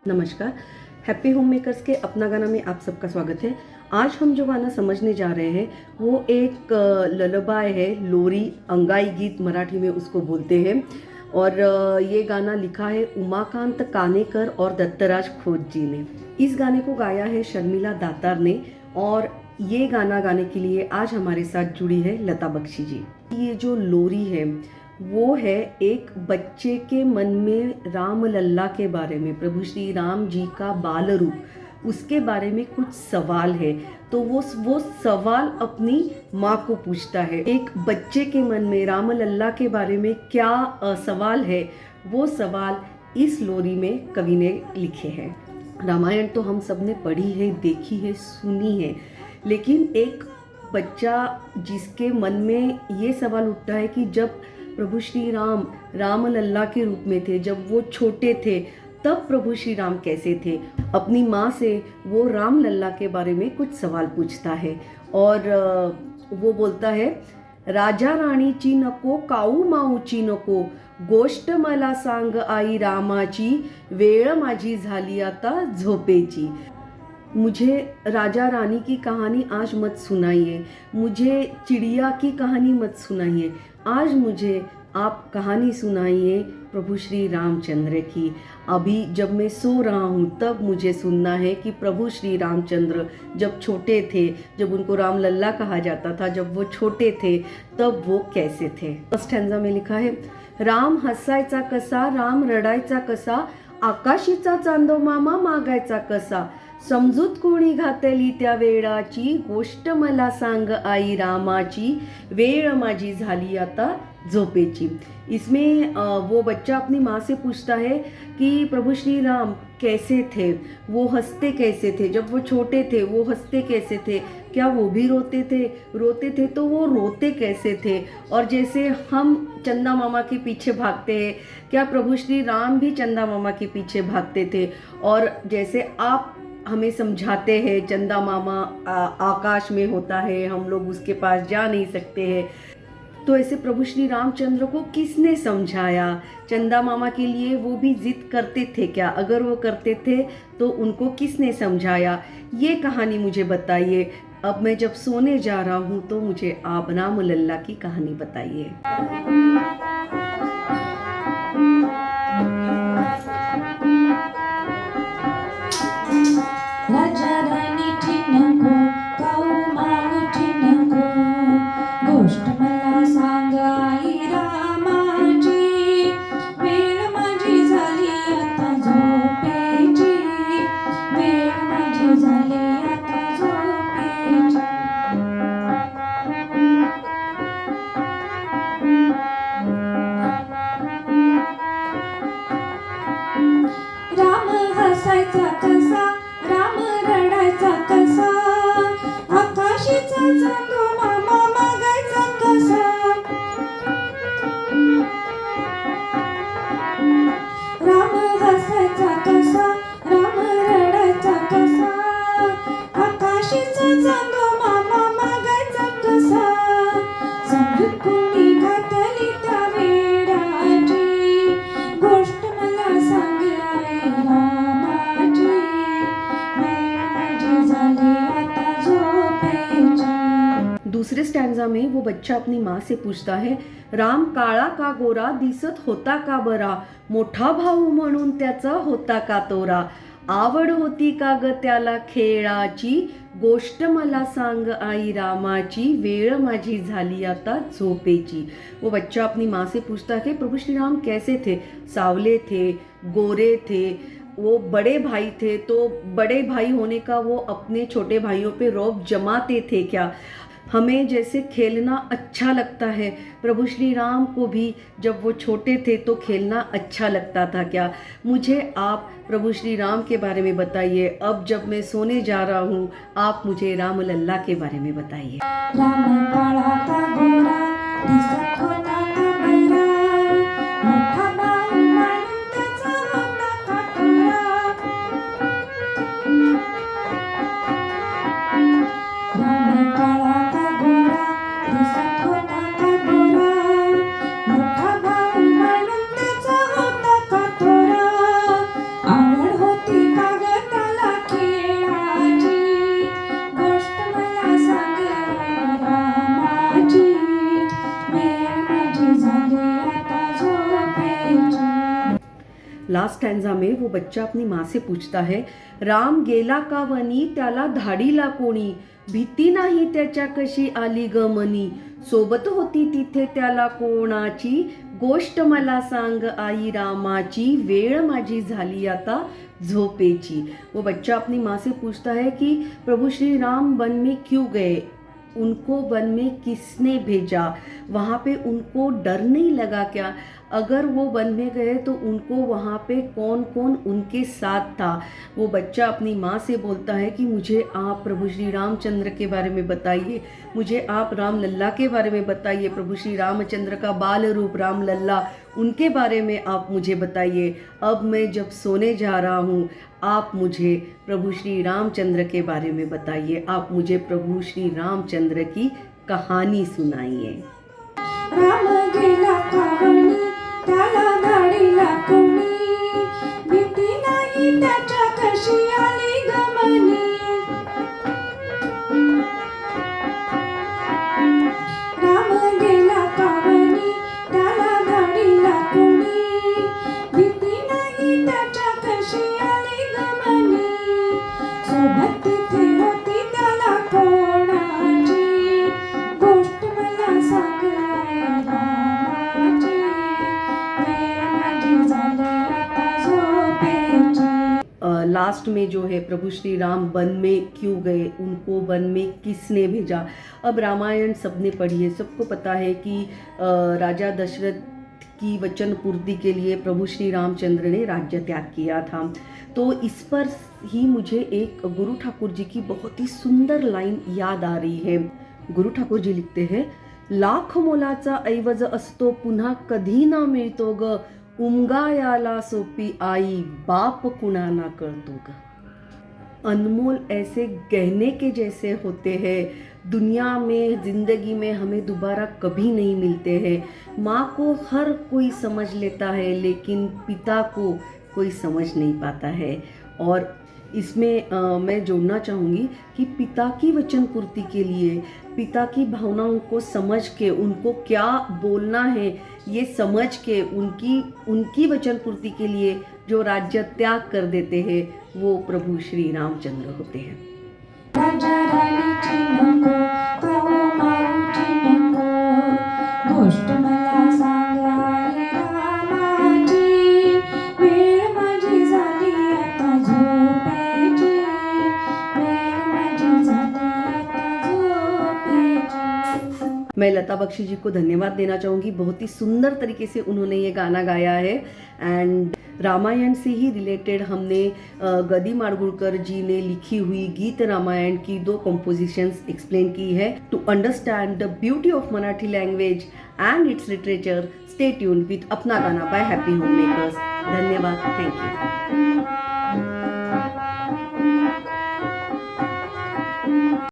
नमस्कार। Happy home makers के अपना गाना में आप सबका स्वागत है। आज हम जो गाना समझने जा रहे हैं वो एक ललबाय है, लोरी अंगाई गीत मराठी में उसको बोलते हैं। और ये गाना लिखा है उमाकांत कानेकर और दत्तराज खोत जी ने। इस गाने को गाया है शर्मिला दातार ने। और ये गाना गाने के लिए आज हमारे साथ जुड़ी है लता बख्शी जी। ये जो लोरी है वो है एक बच्चे के मन में राम लल्ला के बारे में, प्रभु श्री राम जी का बाल रूप, उसके बारे में कुछ सवाल है। तो वो सवाल अपनी माँ को पूछता है। एक बच्चे के मन में राम लल्ला के बारे में क्या सवाल है, वो सवाल इस लोरी में कवि ने लिखे हैं। रामायण तो हम सब ने पढ़ी है, देखी है, सुनी है, लेकिन एक बच्चा जिसके मन में ये सवाल उठता है कि जब प्रभु श्री राम राम लल्ला के रूप में थे, जब वो छोटे थे, तब प्रभु श्री राम कैसे थे। अपनी माँ से वो राम लल्ला के बारे में कुछ सवाल पूछता है और वो बोलता है, राजा राणीची नको, काऊ माऊची नको, गोष्ट मला सांग आई रामाची, वेळ माझी झाली आता झोपेची। मुझे राजा रानी की कहानी आज मत सुनाइए, मुझे चिड़िया की कहानी मत सुनाइए, आज मुझे आप कहानी सुनाइए प्रभु श्री रामचंद्र की। अभी जब मैं सो रहा हूँ तब मुझे सुनना है कि प्रभु श्री रामचंद्र जब छोटे थे, जब उनको राम लल्ला कहा जाता था, जब वो छोटे थे तब वो कैसे थे। फर्स्ट स्टैंजा में लिखा है, राम हसायचा कसा, राम रडायचा कसा, आकाशीचा चांदो मामा मागायचा कसा, समजूत कोणी घातली त्या वेळाची, गोष्ट मला सांग आई रामाची, वेळ माझी झाली आता झोपेची। इसमें वो बच्चा अपनी माँ से पूछता है कि प्रभु श्री राम कैसे थे, वो हंसते कैसे थे, जब वो छोटे थे वो हंसते कैसे थे, क्या वो भी रोते थे तो वो रोते कैसे थे। और जैसे हम चंदा मामा के पीछे भागते हैं, क्या प्रभु श्री राम भी चंदा मामा के पीछे भागते थे। और जैसे आप हमें समझाते हैं चंदा मामा आकाश में होता है, हम लोग उसके पास जा नहीं सकते हैं, तो ऐसे प्रभु श्री रामचंद्र को किसने समझाया। चंदा मामा के लिए वो भी जिद करते थे क्या, अगर वो करते थे तो उनको किसने समझाया, ये कहानी मुझे बताइए। अब मैं जब सोने जा रहा हूँ तो मुझे आप राम लल्ला की कहानी बताइए। राजा राणीची नको, काऊ माऊची नको, गोष्ट मला सांग आई रामाची, वेळ माझी झाली आता झोपेची, वेळ माझी झाली आता झोपेची। राम हसायचा कसा, राम रडायचा कसा, आकाशीचा चांदो मामा मागायचा कसा, राम हसायचा कसा, राम रडायचा कसा, आकाशीचा चांदो मामा मागायचा कसा, समजूत कोणी घातली त्या वेडाची, गोष्ट मला सांग आई रामाची, वेळ माझी झाली आता झोपेची। दूसरे स्टैंजा में वो बच्चा अपनी माँ से पूछता है, राम काळा का गोरा, दिसत होता का बरा, मोठा भाऊ म्हणून त्याचा होता का तोरा, आवड होती का ग त्याला खेळाची, गोष्ट मला सांग आई रामाची, वेळ माझी झाली आता झोपेची। वो बच्चा अपनी माँ से पूछता है कि प्रभु श्री राम कैसे थे, सावले थे, गोरे थे, वो बड़े भाई थे, तो बड़े भाई होने का वो अपने छोटे भाइयों पे रौब जमाते थे क्या। हमें जैसे खेलना अच्छा लगता है, प्रभु श्री राम को भी जब वो छोटे थे तो खेलना अच्छा लगता था क्या। मुझे आप प्रभु श्री राम के बारे में बताइए। अब जब मैं सोने जा रहा हूँ आप मुझे राम लल्ला के बारे में बताइए। राम काळा का गोरा, दिसत होता का बरा, मोठा भाऊ म्हणून त्याचा होता का तोरा, राम काळा का गोरा, दिसत होता का बरा, मोठा भाऊ म्हणून त्याचा होता का तोरा, आवड होती लास्ट स्टैंजा में वो बच्चा अपनी माँ से पूछता है, राम गेला का वनी त्याला धाडीला कोणी, भीती नाही त्याच्या कशी आली ग मनी, सोबत होती तिथे त्याला कोणाची, गोष्ट मला सांग आई रामाची, वेळ माझी झाली आता झोपेची। वो बच्चा अपनी माँ से पूछता है कि प्रभु श्री राम वन में क्यों गए, उनको वन में किसने भेजा, वहाँ पे उनको डर नहीं लगा क्या, अगर वो वन में गए तो उनको वहाँ पे कौन कौन उनके साथ था। वो बच्चा अपनी माँ से बोलता है कि मुझे आप प्रभु श्री रामचंद्र के बारे में बताइए, मुझे आप राम लल्ला के बारे में बताइए, प्रभु श्री रामचंद्र का बाल रूप राम लल्ला उनके बारे में आप मुझे बताइए। अब मैं जब सोने जा रहा हूँ आप मुझे प्रभु श्री रामचंद्र के बारे में बताइए, आप मुझे प्रभु श्री रामचंद्र की कहानी सुनाइए। राम गेला कावणी त्याला धाडीला कोणी, भीती नाही त्याच्या कशी आली गमनी, राम गेला कावणी त्याला धाडीला कोणी, भीती नाही त्याच्या कशी आली गमनी, सोबत तिथे होती त्याला कोणाची, गोष्ट मला सांग आई रामाची, वेळ माझी झाली आता झोपेची। लास्ट में जो है प्रभु श्री राम वन में क्यों गए, उनको वन में किसने भेजा। अब रामायण सबने पढ़ी है, सबको पता है कि राजा दशरथ की वचन पूर्ति के लिए प्रभु श्री रामचंद्र ने राज्य त्याग किया था। तो इस पर ही मुझे एक गुरु ठाकुर जी की बहुत ही सुंदर लाइन याद आ रही है। गुरु ठाकुर जी लिखते हैं, लाख मोलाचा ऐवज असतो पुन्हा कधी ना मिळतो ग, उमगायाला सोपी आई बाप कुणाला कळतो ग। अनमोल ऐसे गहने के जैसे होते हैं, दुनिया में ज़िंदगी में हमें दोबारा कभी नहीं मिलते हैं। माँ को हर कोई समझ लेता है लेकिन पिता को कोई समझ नहीं पाता है। और इसमें मैं जोड़ना चाहूँगी कि पिता की वचन पूर्ति के लिए, पिता की भावनाओं को समझ के, उनको क्या बोलना है ये समझ के, उनकी वचन पूर्ति के लिए जो राज्य त्याग कर देते हैं वो प्रभु श्री रामचंद्र होते हैं। राजा राणीची नको, काऊ माऊची नको, गोष्ट मला सांग आई रामाची, वेळ माझी झाली आता झोपेची, वेळ माझी झाली आता झोपेची। मैं लता बख्शी जी को धन्यवाद देना चाहूँगी, बहुत ही सुंदर तरीके से उन्होंने ये गाना गाया है। एंड रामायण से ही रिलेटेड हमने गदी माडगुळकर जी ने लिखी हुई गीत रामायण की 2 कंपोजिशंस एक्सप्लेन की है। To understand the beauty of Marathi language and its literature, stay tuned with Apna Gaana by Happy Homemakers. धन्यवाद, थैंक यू।